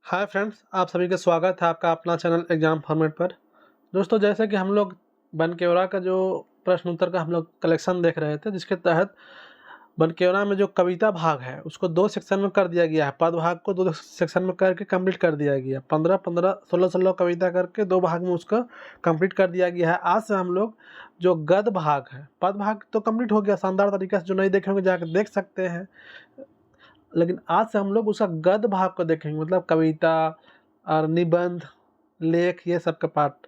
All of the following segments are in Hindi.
हाय फ्रेंड्स, आप सभी का स्वागत है आपका अपना चैनल एग्जाम फॉर्मेट पर। दोस्तों, जैसे कि हम लोग बनकेवरा का जो प्रश्न उत्तर का हम लोग कलेक्शन देख रहे थे, जिसके तहत बनकेवरा में जो कविता भाग है उसको दो सेक्शन में कर दिया गया है। पद भाग को दो सेक्शन में करके कंप्लीट कर दिया गया, 15-15, 16-16 कविता करके दो भाग में उसका कंप्लीट कर दिया गया है। आज से हम लोग जो गद्य भाग है, पद भाग तो कंप्लीट हो गया शानदार तरीके से, जो नहीं देखे होंगे जाकर देख सकते हैं। लेकिन आज से हम लोग उसका गद्य भाग को देखेंगे, मतलब कविता और निबंध, लेख, ये सब का पार्ट।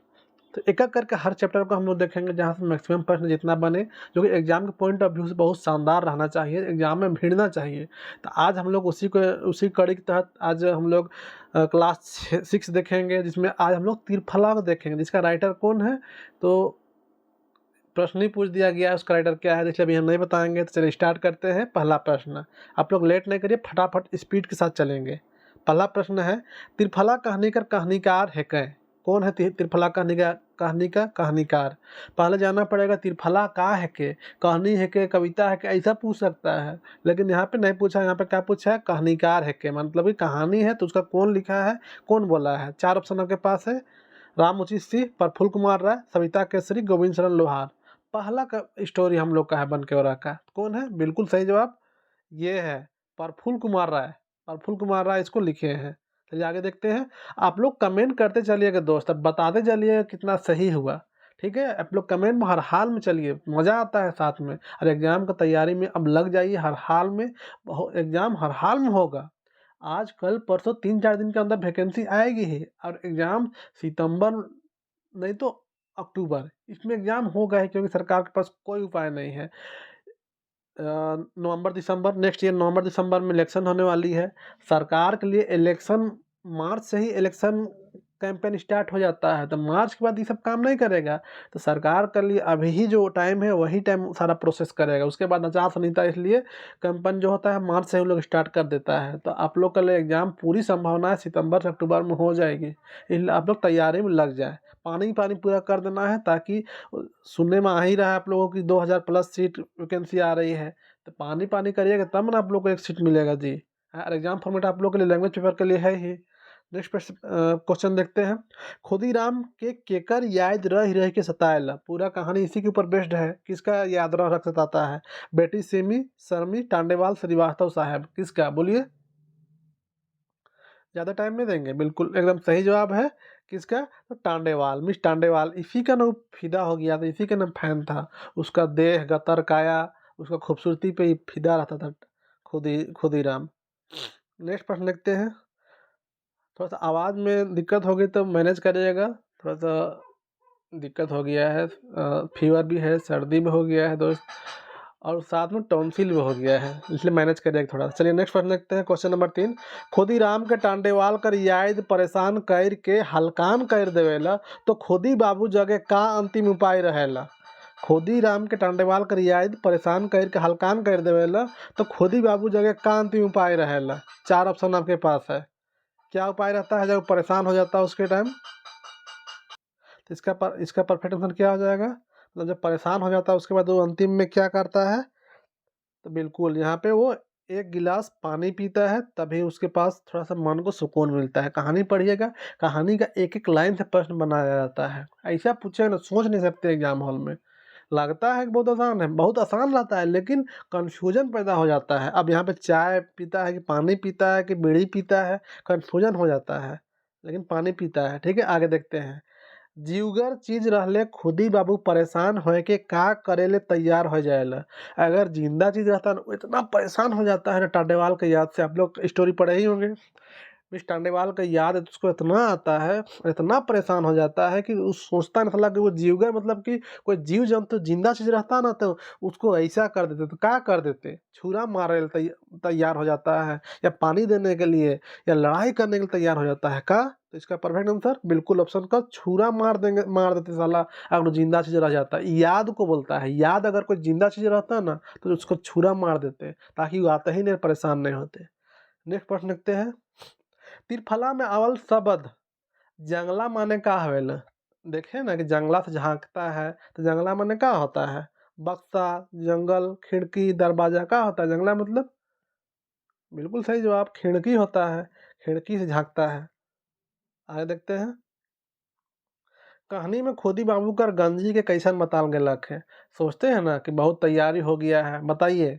तो एक एक करके हर चैप्टर को हम लोग देखेंगे, जहाँ से मैक्सिमम प्रश्न जितना बने, जो कि एग्जाम के पॉइंट ऑफ व्यू से बहुत शानदार रहना चाहिए, एग्जाम में भिड़ना चाहिए। तो आज हम लोग उसी कड़ी के तहत आज हम लोग क्लास 6 देखेंगे, जिसमें आज हम लोग त्रिफला को देखेंगे, जिसका राइटर कौन है। तो प्रश्न ही पूछ दिया गया है, उसका राइटर क्या है, इसलिए अभी हम नहीं बताएंगे। तो चलिए स्टार्ट करते हैं। पहला प्रश्न, आप लोग लेट नहीं करिए, फटाफट स्पीड के साथ चलेंगे। पहला प्रश्न है, त्रिफला कहानी का कहानीकार है कै? कौन है त्रिफला कहानी का कहानीकार? पहले जानना पड़ेगा त्रिफला का है के, कहानी है के, कविता है के, ऐसा पूछ सकता है। लेकिन यहाँ पे नहीं पूछा, यहाँ पे क्या पूछा है, कहानीकार है के, मतलब कि कहानी है तो उसका कौन लिखा है, कौन बोला है। 4 ऑप्शन आपके पास है, रामउचित सिंह, प्रफुल्ल कुमार राय, सविता केसरी, गोविंद शरण लोहार। पहला का स्टोरी हम लोग का है बनकेवरा का, कौन है? बिल्कुल सही जवाब ये है, प्रफुल्ल कुमार राय। प्रफुल्ल कुमार राय इसको लिखे हैं। चलिए आगे देखते हैं। आप लोग कमेंट करते चलिएगा दोस्त, अब बताते चलिएगा कितना सही हुआ। ठीक है, आप लोग कमेंट में हर हाल में चलिए, मज़ा आता है साथ में। और एग्जाम की तैयारी में अब लग जाइए हर हाल में। एग्जाम हर हाल में होगा, आज कल परसों 3-4 दिन के अंदर वैकेंसी आएगी ही। और एग्जाम सितंबर नहीं तो अक्टूबर, इसमें एग्जाम होगा ही, क्योंकि सरकार के पास कोई उपाय नहीं है। नवंबर दिसंबर, नेक्स्ट ईयर नवंबर दिसंबर में इलेक्शन होने वाली है। सरकार के लिए इलेक्शन, मार्च से ही इलेक्शन कैंपेन स्टार्ट हो जाता है, तो मार्च के बाद ये सब काम नहीं करेगा। तो सरकार के लिए अभी ही जो टाइम है वही टाइम सारा प्रोसेस करेगा। उसके बाद आचार संहिता, इसलिए कैंपेन जो होता है मार्च से ही लोग स्टार्ट कर देता है। तो आप लोग के लिए एग्जाम पूरी संभावना है सितंबर से अक्टूबर में हो जाएगी, इसलिए आप लोग तैयारी में लग जाए। पानी पानी पूरा कर देना है, ताकि सुनने में आ ही रहा है आप लोगों की 2000 प्लस सीट वैकेंसी आ रही है। तो पानी पानी करिएगा तब ना आप लोग को एक सीट मिलेगा जी। और एग्जाम फॉर्मेट आप लोग के लिए लैंग्वेज पेपर के लिए है ही। नेक्स्ट क्वेश्चन देखते हैं। खुदीराम के केकर याद रह रह के सताएला, पूरा कहानी इसी के ऊपर बेस्ड है। किसका याद रह रख सताता है? बेटी सिमी, शर्मी, टांडेवाल, श्रीवास्तव साहब, किसका बोलिए? ज़्यादा टाइम नहीं देंगे, बिल्कुल एकदम सही जवाब है। किसका? तो टांडेवाल, मिस टांडेवाल। इसी का ना फिदा हो गया था, इसी का ना फैन था। उसका देह, गतर, काया, उसका खूबसूरती पे ही फिदा रहता था खुदीराम। नेक्स्ट प्रश्न लिखते हैं। थोड़ा सा आवाज़ में दिक्कत हो गई तो मैनेज करिएगा, थोड़ा सा दिक्कत हो गया है। फीवर भी है, सर्दी भी हो गया है दोस्त, और साथ में टॉन्सिल भी हो गया है, इसलिए मैनेज करिएगा थोड़ा। चलिए नेक्स्ट प्रश्न देखते हैं। क्वेश्चन नंबर 3, खुदीराम के टांडेवाल कर याद परेशान कर के हलकान कर देवेला, तो खुदी बाबू जगह का अंतिम उपाय रहेला? खुदीराम के टांडेवाल कर याद परेशान कर के हलकान कर देवेला, तो खुदी बाबू जगह का अंतिम उपाय रहेला। 4 ऑप्शन आपके पास है, क्या उपाय रहता है जब परेशान हो जाता है उसके टाइम? तो इसका परफेक्ट आंसर क्या हो जाएगा? मतलब जब परेशान हो जाता है उसके बाद वो अंतिम में क्या करता है? तो बिल्कुल यहाँ पे वो एक गिलास पानी पीता है, तभी उसके पास थोड़ा सा मन को सुकून मिलता है। कहानी पढ़िएगा, कहानी का एक एक लाइन से प्रश्न बनाया जाता है। ऐसा पूछेगा ना, सोच नहीं सकते एग्जाम हॉल में। लगता है कि बहुत आसान है, बहुत आसान रहता है, लेकिन कन्फ्यूजन पैदा हो जाता है। अब यहाँ पे चाय पीता है कि पानी पीता है कि बीड़ी पीता है, कन्फ्यूजन हो जाता है, लेकिन पानी पीता है। ठीक है, आगे देखते हैं। जीवगर चीज रहले खुदी बाबू परेशान होए के का करेले तैयार हो जाएला। अगर जिंदा चीज रहता है ना, वो इतना परेशान हो जाता है ना टांडेवाल के याद से। आप लोग स्टोरी पढ़े ही होंगे, मिस टांडेवाल का याद है तो उसको इतना आता है, इतना परेशान हो जाता है कि उस सोचता है साला कि वो जीवगर, मतलब कि कोई जीव जंतु जिंदा चीज रहता ना, तो उसको ऐसा कर देते। तो क्या कर देते? छुरा मारे तैयार हो जाता है, या पानी देने के लिए, या लड़ाई करने के लिए तैयार हो जाता है का? तो इसका परफेक्ट आंसर बिल्कुल ऑप्शन का, छुरा मार देंगे, मार देते साला अगर वो जिंदा चीज रह जाता है। याद को बोलता है, याद अगर कोई जिंदा चीज रहता है ना, तो उसको छुरा मार देते, ताकि वो आते ही नहीं, परेशान नहीं होते। नेक्स्ट प्रश्न लिखते हैं। त्रिफला में अवल शब्द जंगला माने का हवेला? देखे ना कि जंगला से झांकता है, तो जंगला माने का होता है? बक्सा, जंगल, खिड़की, दरवाजा, का होता है जंगला मतलब? बिल्कुल सही जवाब, खिड़की होता है। खिड़की से झांकता है। आगे देखते हैं। कहानी में खोदी बाबू का गंजी के कैसन मताल गेलक है। सोचते हैं ना कि बहुत तैयारी हो गया है, बताइए।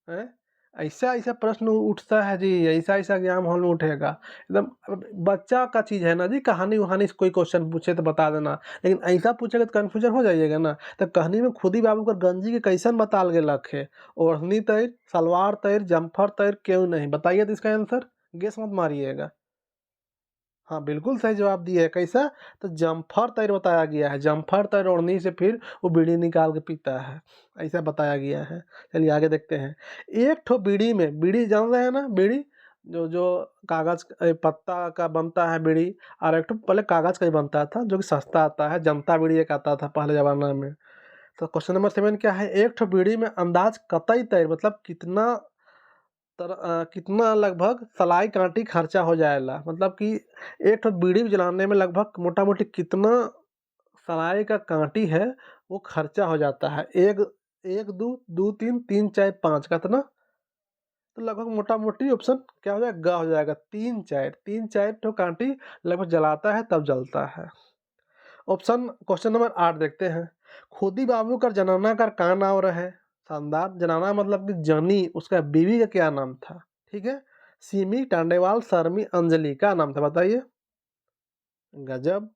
हैं? ऐसा ऐसा प्रश्न उठता है जी, ऐसा ऐसा एग्जाम हॉल में उठेगा एकदम। अब बच्चा का चीज है ना जी, कहानी वहानी से कोई क्वेश्चन पूछे तो बता देना, लेकिन ऐसा पूछेगा तो कंफ्यूजन हो जाइएगा ना। तो कहानी में खुदी बाबू का गंजी के कैसन बताल गेलक है। ओढ़नी तैर, सलवार तैर, जम्फर तैर, क्यों नहीं, बताइए तो इसका आंसर। गेस मत मारिएगा। हाँ, बिल्कुल सही जवाब दिए है। कैसा? तो जम्फर तैर बताया गया है। जम्फर तैर ओढ़नी से फिर वो बीड़ी निकाल के पीता है, ऐसा बताया गया है। चलिए आगे देखते हैं। एक ठो बीड़ी में, बीड़ी जान रहे हैं ना, बीड़ी जो जो कागज पत्ता का बनता है बीड़ी, और एक ठो पहले कागज का ही बनता था जो कि सस्ता आता है, जनता बीड़ी एक आता था पहले जमाना में। तो क्वेश्चन नंबर 7 क्या है? एक ठो बीड़ी में अंदाज कतई तैर मतलब कितना लगभग सलाई कांटी खर्चा हो जाएगा, मतलब कि एक ठो बीड़ी जलाने में लगभग मोटा मोटी कितना सलाई का कांटी है वो खर्चा हो जाता है। एक एक दो दो तीन तीन चार पाँच कितना, तो लगभग मोटा मोटी ऑप्शन क्या हो जाएगा? ग हो जाएगा। तीन चार ठो कांटी लगभग जलाता है तब जलता है। ऑप्शन क्वेश्चन नंबर 8 देखते हैं। खुदी बाबू का जनाना का नाम रहे। शानदार। जनाना मतलब कि जनी, उसका बीवी का क्या नाम था? ठीक है। सिमी, टांडेवाल, शर्मी, अंजलि का नाम था, बताइए। गजब,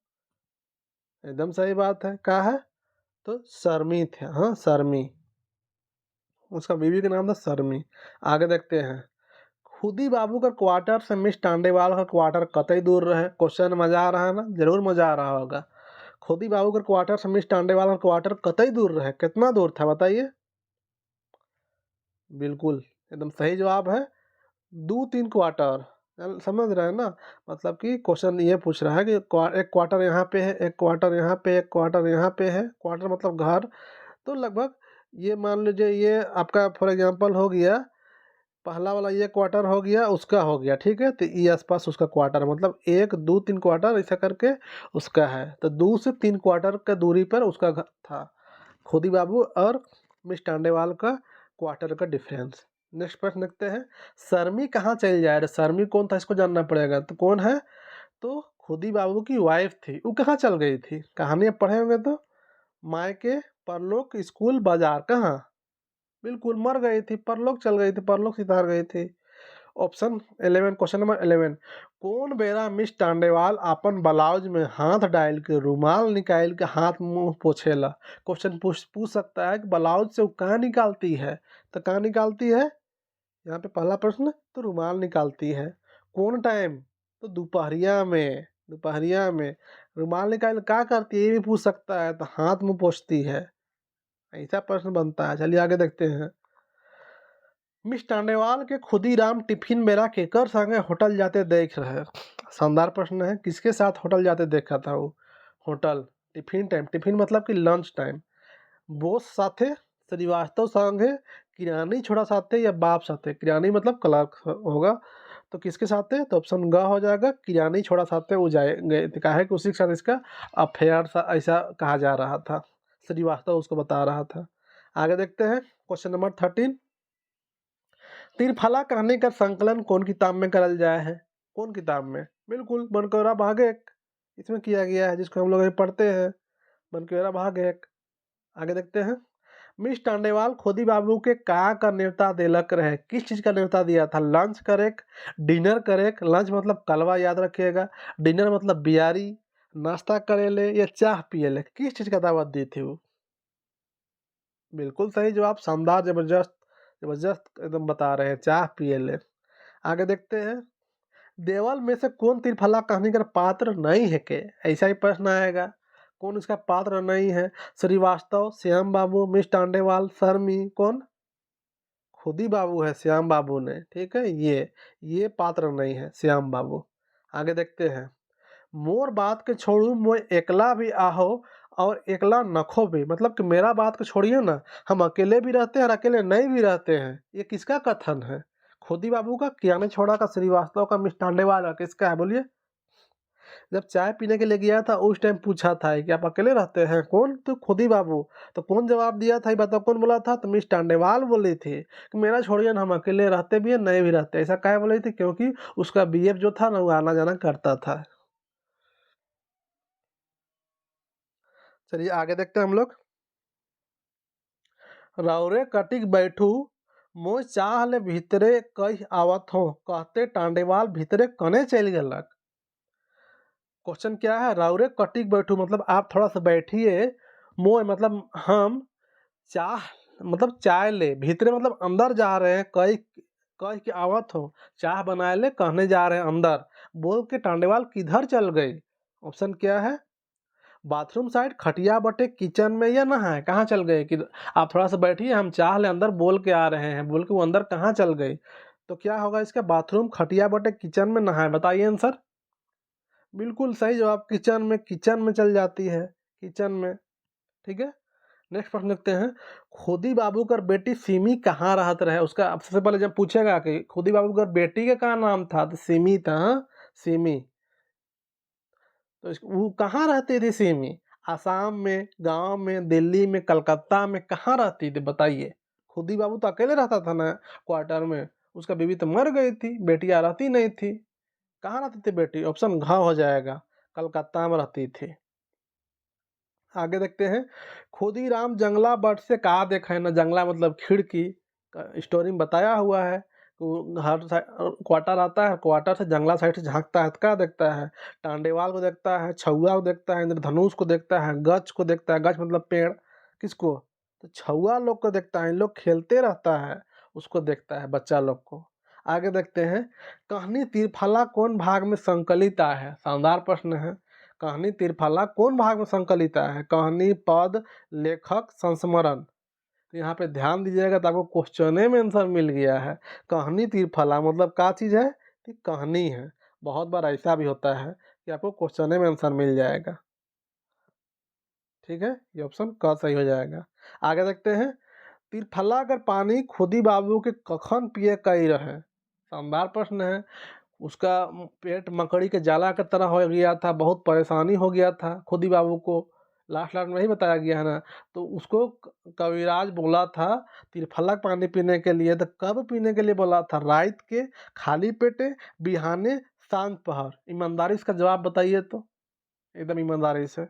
एकदम सही बात है। क्या है? तो शर्मी थे, हाँ शर्मी, उसका बीवी का नाम था शर्मी। आगे देखते हैं। खुदी बाबू का क्वार्टर से मिस टांडेवाल का क्वार्टर कतई दूर रहे। क्वेश्चन मजा आ रहा है ना? जरूर मजा आ रहा होगा। खुदी बाबू का क्वार्टर से मिस टांडेवाल का क्वार्टर कतई दूर रहे, कितना दूर था, बताइए। बिल्कुल एकदम सही जवाब है। 2-3 क्वार्टर। समझ रहे हैं ना? मतलब कि क्वेश्चन ये पूछ रहा है कि एक क्वार्टर यहाँ पे है, एक क्वार्टर यहाँ पे, एक क्वार्टर यहाँ पे है। क्वार्टर मतलब घर। तो लगभग ये मान लीजिए ये आपका फॉर एग्जांपल हो गया, पहला वाला ये क्वार्टर हो गया, उसका हो गया, ठीक है। तो ये आसपास उसका क्वार्टर मतलब 1 2 3 क्वार्टर ऐसा करके उसका है। तो 2 से 3 क्वार्टर का दूरी पर उसका घर था। खुदी बाबू और मिस टांडेवाल का क्वार्टर का डिफरेंस। नेक्स्ट प्रश्न देखते हैं। शर्मी कहाँ चल जाए? शर्मी कौन था, इसको जानना पड़ेगा। तो कौन है? तो खुदी बाबू की वाइफ थी। वो कहाँ चल गई थी? कहानी आप पढ़े होंगे तो। मायके, परलोक, स्कूल, बाजार, कहाँ? बिल्कुल मर गई थी, परलोक चल गई थी, परलोक सिधार गई थी। Option 11, question number 11। कौन बेरा मिस टांडेवाल अपन ब्लाउज में हाथ डाल के रुमाल निकाल के हाथ मुंह पोछेला? क्वेश्चन पूछ सकता है कि ब्लाउज से वो कहाँ निकालती है। तो कहाँ निकालती है? यहाँ पे पहला प्रश्न, तो रुमाल निकालती है। कौन टाइम? तो दोपहरिया में। दोपहरिया में रुमाल निकाल क्या करती है ये भी पूछ सकता है। तो हाथ मुंह पोछती है, ऐसा प्रश्न बनता है। चलिए आगे देखते हैं। मिस टांडेवाल के खुदीराम टिफिन मेरा केकर संगे होटल जाते देख रहे। शानदार प्रश्न है। किसके साथ होटल जाते देखा था वो? होटल टिफिन टाइम, टिफिन मतलब कि लंच टाइम। बोस साथे, श्रीवास्तव संगे, किरानी छोड़ा साथे या बाप साथे? किरानी मतलब क्लर्क होगा। तो किसके साथ है? तो ऑप्शन ग हो जाएगा। किरानी छोड़ा साथे वो जाए गए थे, कहा है कि उसी के साथ इसका अफेयर सा ऐसा कहा जा रहा था। श्रीवास्तव उसको बता रहा था। आगे देखते हैं क्वेश्चन नंबर 13। त्रिफला कहानी का संकलन कौन किताब में करल जाए है? कौन किताब में? बिल्कुल बनकौरा भाग एक, इसमें किया गया है, जिसको हम लोग अभी पढ़ते हैं, बनकौरा भाग एक। आगे देखते हैं। मिस टांडेवाल खोदी बाबू के का न्योता देलक रहे? किस चीज का न्योता दिया था? लंच करेक, डिनर करेक, लंच मतलब कलवा याद रखिएगा, डिनर मतलब बियारी, नाश्ता करेले या चाह पियले, किस चीज का दावत दी थी वो? बिल्कुल सही जवाब। शानदार, जबरदस्त, जबरदस्त एकदम बता रहे हैं, चाह पियले। आगे देखते हैं। देवल में से कौन त्रिफला कहानी का पात्र नहीं है के? ऐसा ही प्रश्न आएगा। कौन इसका पात्र नहीं है? श्रीवास्तव, श्याम बाबू, मिस टांडेवाल, शर्मी, कौन? खुद ही बाबू है, श्याम बाबू ने, ठीक है। ये पात्र नहीं है श्याम बाबू। आगे देखते हैं। मोर बात के छोड़ू मोय एकला भी आहो और एकला नखो भी, मतलब कि मेरा बात को छोड़िए ना, हम अकेले भी रहते हैं और अकेले नहीं भी रहते हैं। ये किसका कथन है? खुदी बाबू का, किराने छोड़ा का, श्रीवास्तव का, मिस टांडेवाल का, किसका है बोलिए? जब चाय पीने के लिए गया था उस टाइम पूछा था कि आप अकेले रहते हैं? कौन? तो खुदी बाबू। तो कौन जवाब दिया था ये बताओ, कौन बोला था? तो मिस टांडेवाल बोली थी कि मेरा छोड़िए ना, हम अकेले रहते भी हैं, नहीं भी रहते। ऐसा काहे बोली थी? क्योंकि उसका बीएफ जो था ना वो आना-जाना करता था। चलिए आगे देखते हैं हम लोग। रौरे कटिक बैठू मोय चाह ले भीतरे कहि आवत हो, कहते टांडेवाल भीतरे कने चल गेलक। क्वेश्चन क्या है? रौरे कटिक बैठू मतलब आप थोड़ा सा बैठिए, मोय मतलब हम, चाह मतलब चाय ले, भीतरे मतलब अंदर जा रहे हैं, कह कह के आवत हो, चाह बनाए ले कहने जा रहे हैं अंदर, बोल के टांडेवाल किधर चल गए? ऑप्शन क्या है? बाथरूम साइड, खटिया बटे, किचन में, या नहाए, कहाँ चल गए? कि आप थोड़ा सा बैठिए, हम चाह ले अंदर बोल के आ रहे हैं, बोल के वो अंदर कहाँ चल गए? तो क्या होगा इसका? बाथरूम, खटिया बटे, किचन में, नहाए। बताइए आंसर। बिल्कुल सही जवाब, किचन में, किचन में चल जाती है, किचन में। ठीक है, नेक्स्ट प्रश्न देखते हैं। खुदी बाबू कर बेटी सिमी कहाँ रहत रहे? उसका सबसे पहले जब पूछेगा कि खुदी बाबू कर बेटी का क्या नाम था, तो सिमी था। हाँ? सिमी। तो वो कहाँ रहती थी सिमी? आसाम में, गांव में, दिल्ली में, कलकत्ता में, कहाँ रहती थी बताइए? खुदी बाबू तो अकेले रहता था ना क्वार्टर में, उसका बीवी तो मर गई थी, बेटियां रहती नहीं थी। कहाँ रहती थी बेटी? ऑप्शन घ हो जाएगा, कलकत्ता में रहती थी। आगे देखते हैं। खुदीराम जंगला बट से कहा देखा है ना, जंगला मतलब खिड़की, स्टोरी में बताया हुआ है। वो हर क्वार्टर आता है, क्वार्टर से जंगला साइड से झांकता है तो क्या देखता है? टांडेवाल को देखता है, छुआ को देखता है, इंद्रधनुष को देखता है, गच को देखता है। गच मतलब पेड़। किसको? तो छुआ लोग को देखता है, इन लोग खेलते रहता है, उसको देखता है, बच्चा लोग को। आगे देखते हैं। कहानी तिरफला कौन भाग में संकलित है? शानदार प्रश्न है। कहानी तिरफला कौन भाग में संकलित है? कहानी, पद, लेखक, संस्मरण। तो यहाँ पे ध्यान दीजिएगा तो आपको क्वेश्चने में आंसर मिल गया है। कहानी तिरफला मतलब क्या चीज़ है? कि कहानी है। बहुत बार ऐसा भी होता है कि आपको क्वेश्चने में आंसर मिल जाएगा। ठीक है, ये ऑप्शन क सही हो जाएगा। आगे देखते हैं। तिरफला कर पानी खुदी बाबू के कखन पिए कई रहे? शानदार प्रश्न है। उसका पेट मकड़ी के जाला की तरह हो गया था, बहुत परेशानी हो गया था खुदी बाबू को। लास्ट लास्ट में वही बताया गया है ना। तो उसको कविराज बोला था तिरफला पानी पीने के लिए। तो कब पीने के लिए बोला था? रात के, खाली पेटे, बिहाने, सांझ पहर। ईमानदारी इसका जवाब बताइए तो, एकदम ईमानदारी से।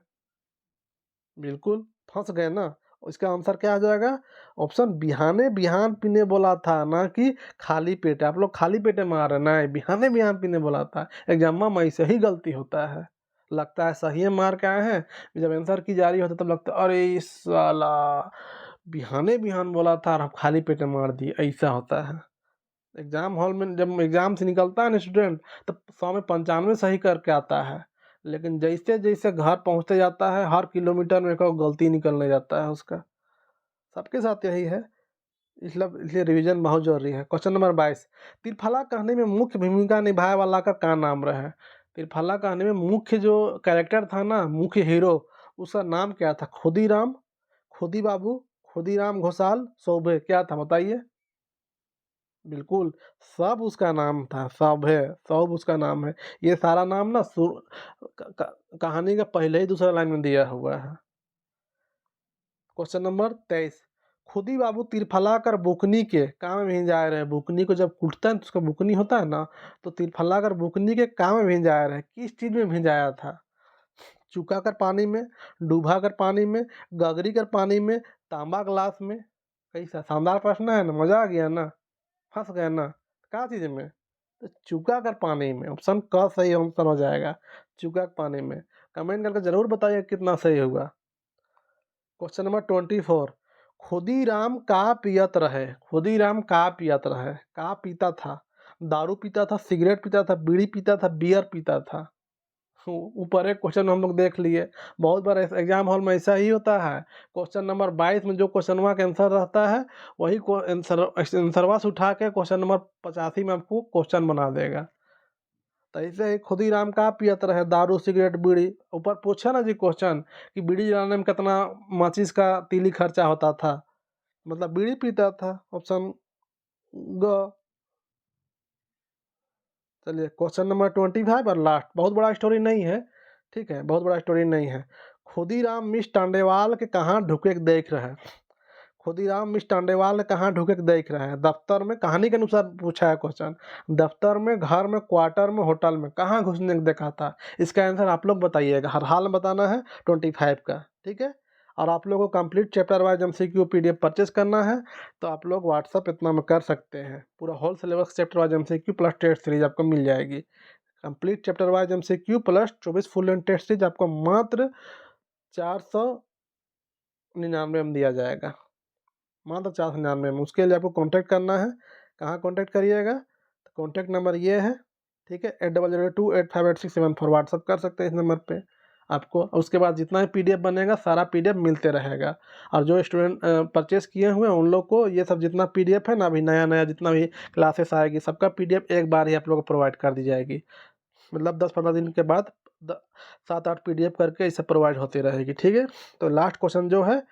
बिल्कुल फंस गए ना। इसका आंसर क्या आ जाएगा? ऑप्शन बिहाने बिहान पीने बोला था, ना कि खाली पेट। आप लोग खाली पेटे मार रहे, ना बिहाने बिहान पीने बोला था। एग्जाम में ऐसे ही गलती होता है, लगता है सही है मार के आए हैं, जब आंसर की जारी होता तब लगता है अरे इस साला बिहाने बिहान बोला था और आप खाली पेटे मार दिए। ऐसा होता है एग्जाम हॉल में, जब एग्जाम से निकलता है ना स्टूडेंट, तो 100 में 95 सही करके आता है। लेकिन जैसे जैसे घर पहुंचते जाता है, हर किलोमीटर में एक और गलती निकलने जाता है उसका। सबके साथ यही है। इसलिए रिवीजन बहुत जरूरी है। Question number 22। तिरफला कहानी में मुख्य भूमिका निभाए वाला का क्या नाम रहे? तिरफला कहानी में मुख्य जो कैरेक्टर था ना, मुख्य हीरो, उसका नाम क्या था? खुदीराम, खुदी बाबू, खुदीराम घोषाल, सौभे, क्या था बताइए? बिल्कुल, सब उसका नाम था, सब है, सब उसका नाम है। ये सारा नाम ना कहानी का पहले ही दूसरा लाइन में दिया हुआ है। Question number 23। खुदी बाबू तिरफला कर बुकनी के काम में भिंजाए रहे। बुकनी को जब कूटता है तो उसका बुकनी होता है ना, तो तिरफला कर बुकनी के काम में भिंजाए रहे। किस चीज में भिंजाया था? चुका कर पानी में, डूबा कर पानी में, गगरी कर पानी में, तांबा ग्लास में। कैसा शानदार प्रश्न है ना, मजा आ गया ना, फंस गया ना, क्या चीज में? तो चुका कर पानी में, ऑप्शन क सही आंसर हो जाएगा, चुका कर पानी में। कमेंट करके जरूर बताइए कितना सही होगा। Question number 24। खुदीराम का पियत रहे? खुदीराम का पियत रहे, का पीता था? दारू पीता था, सिगरेट पीता था, बीड़ी पीता था, बियर पीता था? ऊपर एक क्वेश्चन हम लोग देख लिए। बहुत बार एग्जाम हॉल में ऐसा ही होता है। क्वेश्चन नंबर 22 में जो क्वेश्चन का आंसर रहता है, वही आंसरवा से उठा के क्वेश्चन नंबर 85 में आपको क्वेश्चन बना देगा। तो ऐसे ही खुदीराम का पियत रहे, दारू, सिगरेट, बीड़ी। ऊपर पूछा ना जी क्वेश्चन कि बीड़ी जलाने में कितना माचिस का तीली खर्चा होता था, मतलब बीड़ी पीता था, ऑप्शन ग। चलिए क्वेश्चन नंबर 25 और लास्ट, बहुत बड़ा स्टोरी नहीं है, ठीक है, बहुत बड़ा स्टोरी नहीं है। खुदीराम मिस टांडेवाल के कहाँ ढुके के देख रहे हैं। खुदीराम मिस टांडेवाल कहाँ ढुके के देख रहे हैं। दफ्तर में, कहानी के अनुसार पूछा है क्वेश्चन। दफ्तर में, घर में, क्वार्टर में, होटल में, कहाँ घुसने को देखा था। इसका आंसर आप लोग बताइएगा, हर हाल में बताना है 25 का, ठीक है। और आप लोगों को complete chapter wise MCQ PDF purchase करना है तो आप लोग व्हाट्सअप इतना में कर सकते हैं। पूरा whole syllabus chapter wise MCQ plus test series आपको मिल जाएगी। Complete chapter wise MCQ plus 24 full length test series आपको मात्र 499 में दिया जाएगा, मात्र 499 में। उसके लिए आपको कांटेक्ट करना है। कहाँ कांटेक्ट करिएगा, तो कॉन्टैक्ट नंबर ये है, ठीक है, 8002858674 व्हाट्सअप कर सकते हैं इस नंबर पे आपको। उसके बाद जितना भी PDF बनेगा सारा PDF मिलते रहेगा। और जो स्टूडेंट परचेस किए हुए हैं उन लोग को ये सब जितना PDF है ना, अभी नया नया जितना भी क्लासेस आएगी सबका PDF एक बार ही आप लोग को प्रोवाइड कर दी जाएगी। मतलब 10-15 दिन के बाद 7-8 PDF करके इसे प्रोवाइड होती रहेगी, ठीक है। तो लास्ट क्वेश्चन जो है,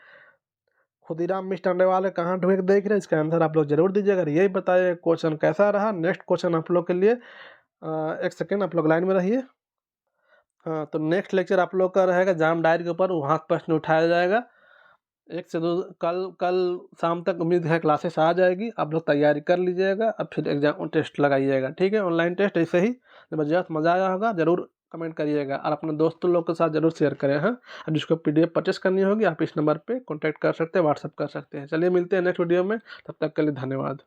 खुदीराम मिस टांडेवाल कहाँ ढूंढ के देख रहे हैं, इसका आंसर आप लोग जरूर दीजिएगा। यही बताइए क्वेश्चन कैसा रहा। नेक्स्ट क्वेश्चन आप लोग के लिए, एक सेकेंड आप लोग लाइन में रहिए। हाँ, तो नेक्स्ट लेक्चर आप लोग का रहेगा जाम डायरी के ऊपर, वहाँ प्रश्न उठाया जाएगा। 1 से 2 कल शाम तक उम्मीद है क्लासेस आ जाएगी। आप लोग तैयारी कर लीजिएगा, अब फिर एग्जाम टेस्ट लगाइएगा, ठीक है। ऑनलाइन टेस्ट ऐसे ही ज़बरदस्त मज़ा आया होगा, ज़रूर कमेंट करिएगा और अपने दोस्तों लोग के साथ ज़रूर शेयर करें। हाँ, और जिसको PDF परचेस करनी होगी आप इस नंबर पे कॉन्टैक्ट कर सकते हैं, व्हाट्सअप कर सकते हैं। चलिए मिलते हैं नेक्स्ट वीडियो में, तब तक के लिए धन्यवाद।